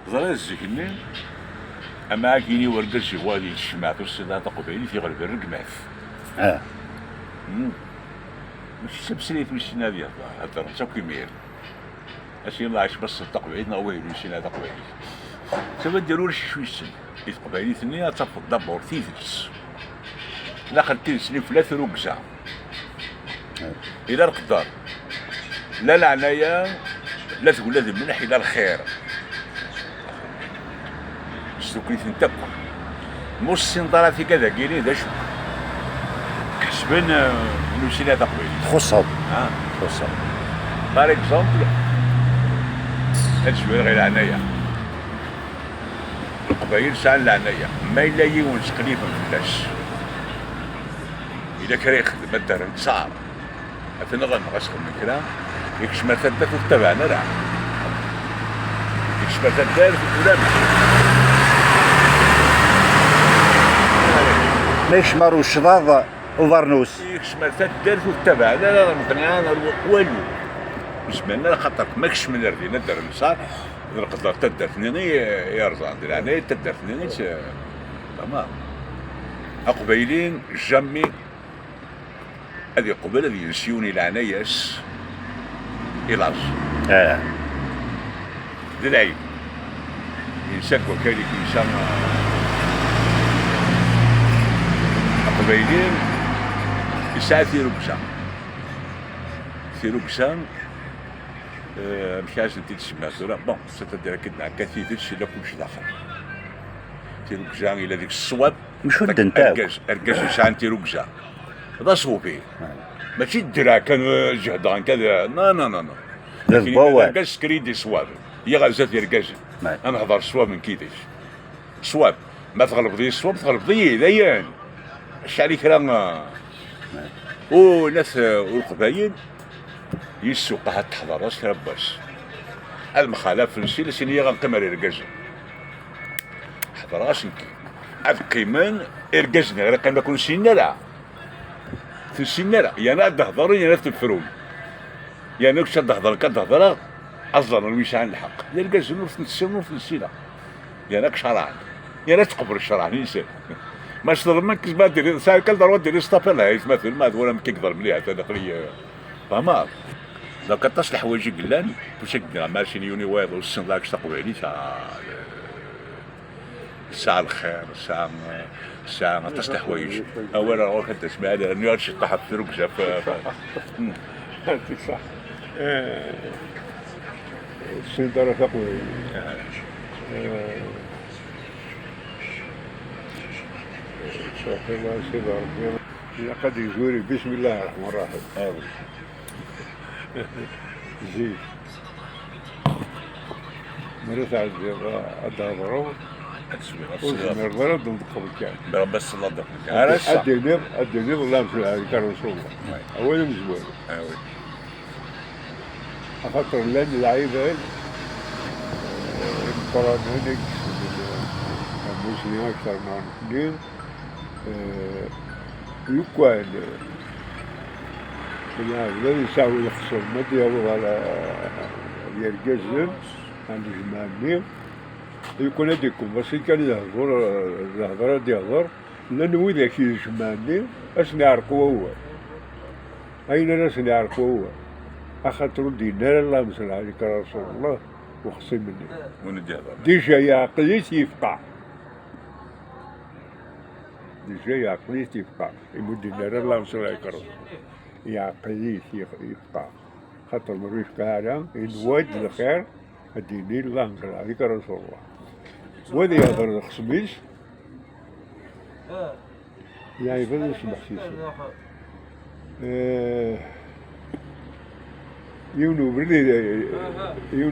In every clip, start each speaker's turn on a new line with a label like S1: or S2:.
S1: ظل الزكني أما كيني ورقش غادي الشمع في الصداع تقبيلي في غرب الرقمات. ماشي سبسليت وشينا ديال هذا راه كيمير. أشي الله عايش بس تقبيلنا وين وشينا تقبيلي. سبب ديروا شي شويسن. تقبيلي ثانية تفضل دبور تيفلس. لا خلتي سنين ثلاثة رقصة. إذا القدر لا العناية لا تقول لازم منح إلى الخير. سوكريت نتبع موسين طرا في كذا كيري ذا شو كسبن نوسينا تقبيل
S2: تخصهم تخصهم
S1: بار اكزومبل هاد شويه غير العناية القبايل ساعة العناية ما إلا يون تقريبا في الناس إذا كان يخدم الدار صار أثناء غنغسل من كلام يكشم ثلاثة وتبعنا راه يكشم ثلاثة وتبعنا
S2: ما يشمروا الشضاض وفرنوس
S1: يكشمل تدار وتبع لا مثلا انا والو بالنسبه خاطر ماكش من ردينا دار النصار نقدر تدار ثنيني يا رزان يعني تدار ثنيني تمام قبيلين جامي هذه قبيله اللي ينسيوني العنايس إلاج ذي العيب إنسان وكالي إنسان قبيلين يسعى في رقصة مش عايز انت تسمع زورا بون ستدير كدنا كثير الشيء لا كلشي داخل في رقصة إلى ديك الصواب
S2: مش ود نتاعو
S1: أركاز يسعى انت رقصة هذا صوفي ماشي الدرا كان جهدان كذا لا أركاز كريدي صواب هي غازات يركاز أنا هضر صواب من كيديش صواب ما تغلب ذي الصواب تغلب ذي ذيان الشعري راه وناس والقبايل يسوقها تحضر راس لاباس المخالف في السيل سينيا غنقيم رجاج حضر راسك عاد قيمان ارجاجني غير قيم كون سينارا في السينارا يا انا تهضر يا انا تفرون يا انا كش تهضر كتهضر اصلا ويش عن الحق يا رجاج في السينو في السينه يا انا كشرع يا انا تقبر الشرع نيسان ما شطر ما كتبان دير ساعه كنضرب دير ستابل هاي مثل ما ولا ما كيقدر مليح هذا داخليه فما لو كطاش الحوايج قلان واش قلنا ماشي يوني وايض والسن لاك تقوى عليه ساعة الخير ساعة ما طاش الحوايج اولا روح انت تسمع هذا نيوتش طاحت في ركزه
S3: صح السن دار تقوى الله سيدي ربي لقد يزوري بسم الله الرحمن الرحيم زيد مريت على الضرورة وزمير ضرب ضد قبل
S1: بس الله ضد
S3: أدي الله مثل هذه كان رسول الله أولا مزوال أخطر لان العيبة القرآن المسلمين أكثر من اثنين يقال الذي يساوي يخسر ما ديالو على يرجزن عند جمالني يكون هذيكم بس كان يهضر الهضره ديال لأن وين كيجمعني اش نعرفو هو أين ناس نعرفو هو أخاطر دينار الله مثل عليك رسول الله وخصي مني
S1: وين
S3: ديجا يا عقليت يفقع ديجا يا عقليت يفقع يمد دينار الله مثل عليك رسول يا عقليت يفقع خاطر مريش كهذا الواد الخير الديني الله مثل عليك رسول الله وذي يهضر الخصميش يعني بدل يسمح سيسي يونو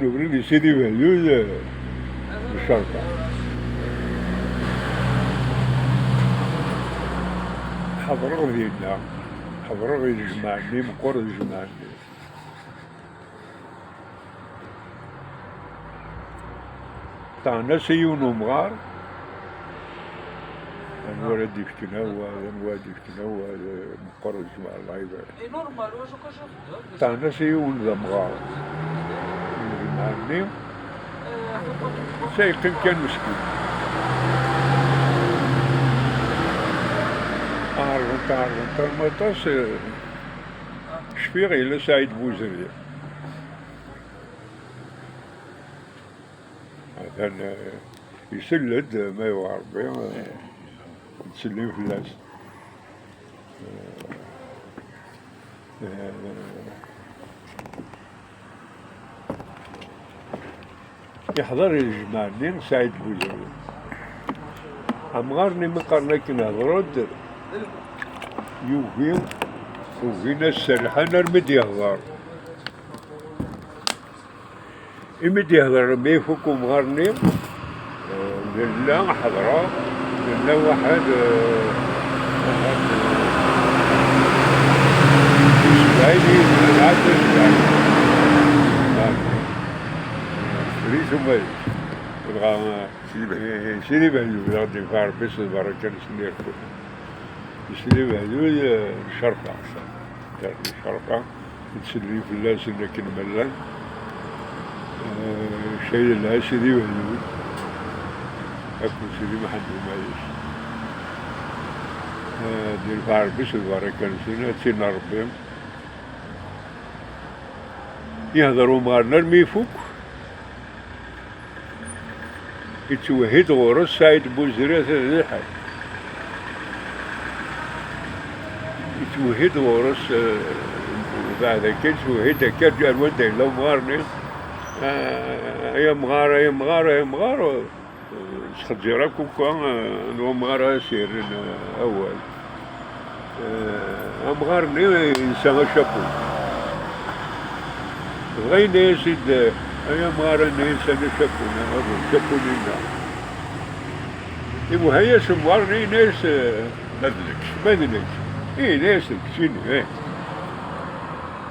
S3: بريدي سيدي بهلول بالشرطة حضروا ديالنا حضروا يجمعني مقر يجمعني تاع ناس يونو مغار الولد يفتنا والواد يفتنا مقر يجمع الله يبارك تاع ناس يون ذا مغار يجمعني سيقيم كان مسكين. عرفت المطاس شفيغ إلى سعيد بوزرية. هذا يسلد ما يعرف يتسلم في الناس. يحضر يجمعني سعيد بوزرية. أمغارني مقارنة كنا هضرود يوفي ناس سرحان نرمد يهضر. يمد يهضر ما يفكو مغارني لله حضرة لله واحد إسماعيلي العدل إسماعيلي ريسو مالي بغا سيدي بهدو غادي نفار بس البركة نسنيركو سيدي بهدو الشرطة الشرطة نتسلي في الله سنة كنملا شيء لها سيدي بهدو أكو سيدي محمد ماليش دير فار بس البركة نسنة تسينا ربهم يهضروا مارنا الميفوك يتوهد غورس سعيد بوزرية ذي يتوهد غورس بعد كل توهد كرجع الودي لو مغارني يا مغارة خجرك وكان لو مغارة سير أول مغارني إنسان شابو غير يسيد أيا مغارة إنسان شابو لنا إبو هيا سموارني ناس مدلك إيه ناس شنو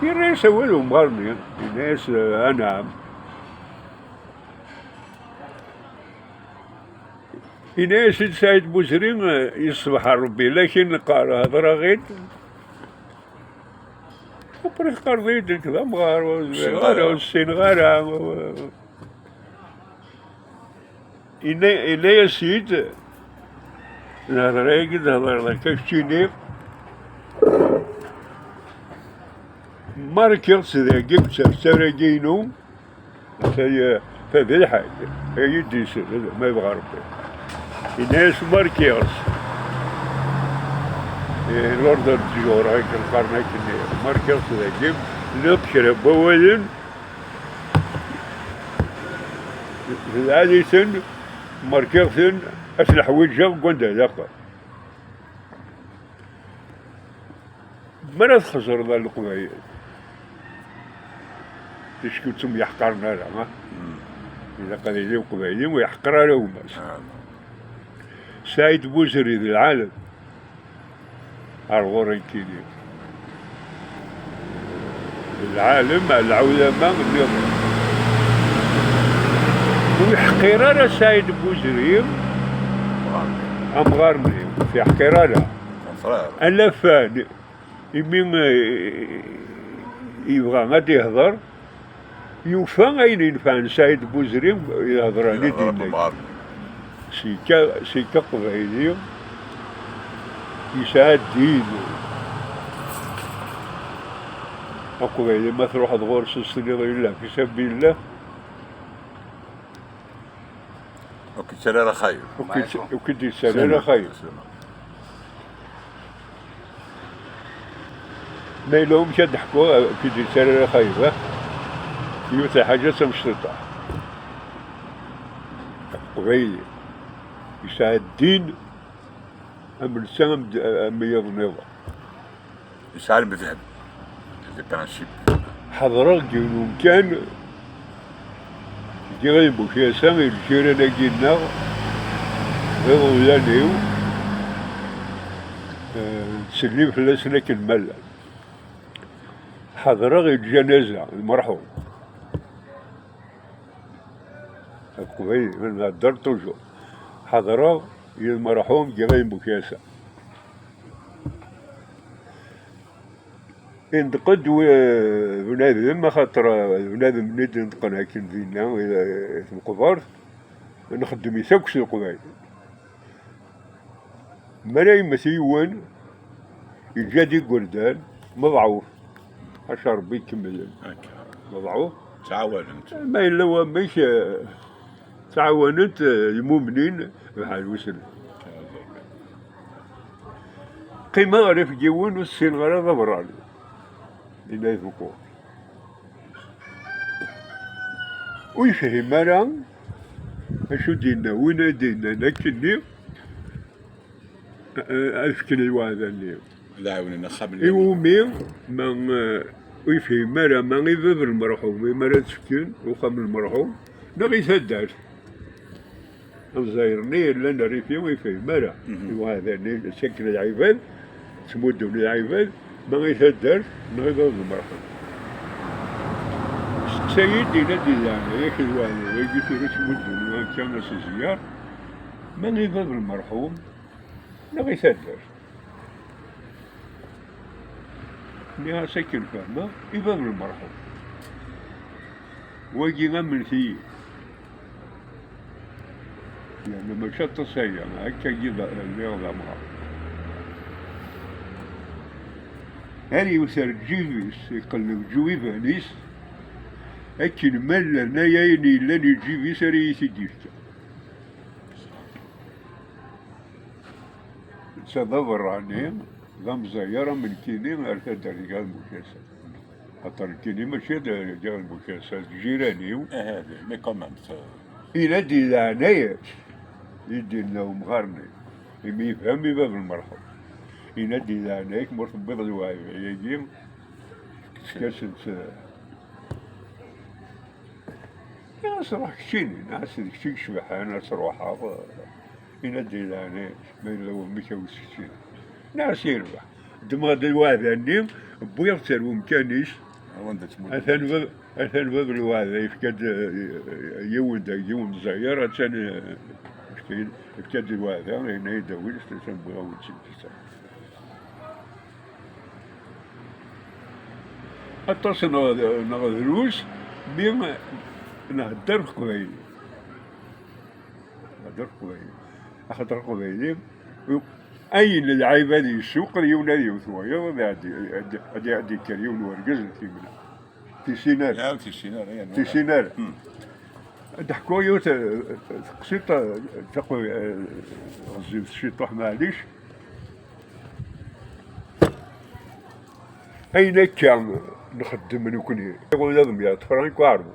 S3: إيه ناس أولهم مغارني ناس أنعم ناس سعيد بوزرين يصبح ربي لكن قال هذا رغيت وبريخ قرضيت كذا مغار والسنغارة إنا يا سيد هذا رايقد هذا لك شيني ماركيرس ذا جبت سرقينو فذي الحاجة يدي سر ما يبغى ربي الناس ماركيرس الوردة الجور هيك القرن هيك ماركيرس ذا جبت نبشر بوالن في العادي سن ماركيرسن أسلح وجه قنده لقى ما خسر ذا القبائل تشكتهم يحقرنا لها إذا قال لهم قبائلين ويحقر لهم بس سعيد بوزري ذي العالم الغوري كيني العالم العلماء اليوم ويحقرنا سعيد بوزري أمغارني في حقرنا ألفان يمين يبغى غادي يهضر يوفى أين ينفع سعيد بوزري يهضراني دينك سيكا قبائلي يساعد دين قبائلي ما تروح تغور سلسلة الله في سبيل الله
S1: وكتسالة خير
S3: وكتسالة خير ما لهمش يضحكوا كتسالة خير يوثى حاجة سمشطة قبائلي يساعد الدين أم السام ميض نظام
S1: يساعد بذهب إذا كان الشيء
S3: حضرك جنون كان جاي بوشي سامي الشيرة لقينا غير ولا نيو تسليم في الأسنك الملا حضرك الجنازة المرحوم القبيل من الدار توجو حضرة المرحوم جاي بوكاسة انتقد بنادم ما خاطر بنادم ندي نتقن هكين فينا في القبار نخدم يساكس القبايل مراي مثيوان يجادي قردان مضعوف عشان ربي يكمل مضعوف
S1: تعاونت
S3: ما إلا هو مش تعاونت المؤمنين بحال وسل قيمة غير في جيون والسين غير ضبران إلا يفوقوا ويفهم أنا أشو دينا وين دينا لكني أفكر الواحد اللي
S1: لا عاوننا خامل
S3: يومي من ويفهم أنا ما غير المرحوم ما تسكن وخام المرحوم نغي سدار الزايرني لنا ريفي ويفهم أنا وهذا اللي سكن العباد تمدون العباد ما غيسدر نغي المرحوم سيدي ندي يعني ياك الوالد ويجي في رش مدن كان سيزيار ما غيباب المرحوم لا غيسدر نها سكن فهمه يباب المرحوم ويجي غمن فيه يعني ما شط سيا هكا يجيب اليوم معه هذه يسر جيبيس يقلب جويبانيس أكن ملا نايني لاني جيبي سري سجيفتا تدبر عني ضم زيارة من كيني أركاد رجال المكاسة حتى الكيني ماشي رجال المكاسة جيراني
S1: هذه مي كومنت
S3: إلا دي لعناية يدي لهم غارني يمي يفهم باب المرحب إلا دي لعناية مرتبط الواعي يجيم كاسة ناس راح كشيني ناس كشيك شبحة ناس روحها ينادي لاني ما يلو مشاو سكشين ناس يربح دمغ الواحد النيم بويا تسر ومكانيش أثن باب الواحد يفكد يوم زيارة ثاني يفكد الواحد هنا يدور استسلم بويا وتسر أتصل نغذروس بين نهدر قبيلي أخذ قبيلي أين العيبان السوق يونادي وثويا وذا كريون ورقز في سينار
S1: لا في سينار
S3: في سينار ضحكوا يوت قصيت تقوي غزيت الشيطان معليش أين كان نخدم نكوني يقول لازم يا فرانك وعربو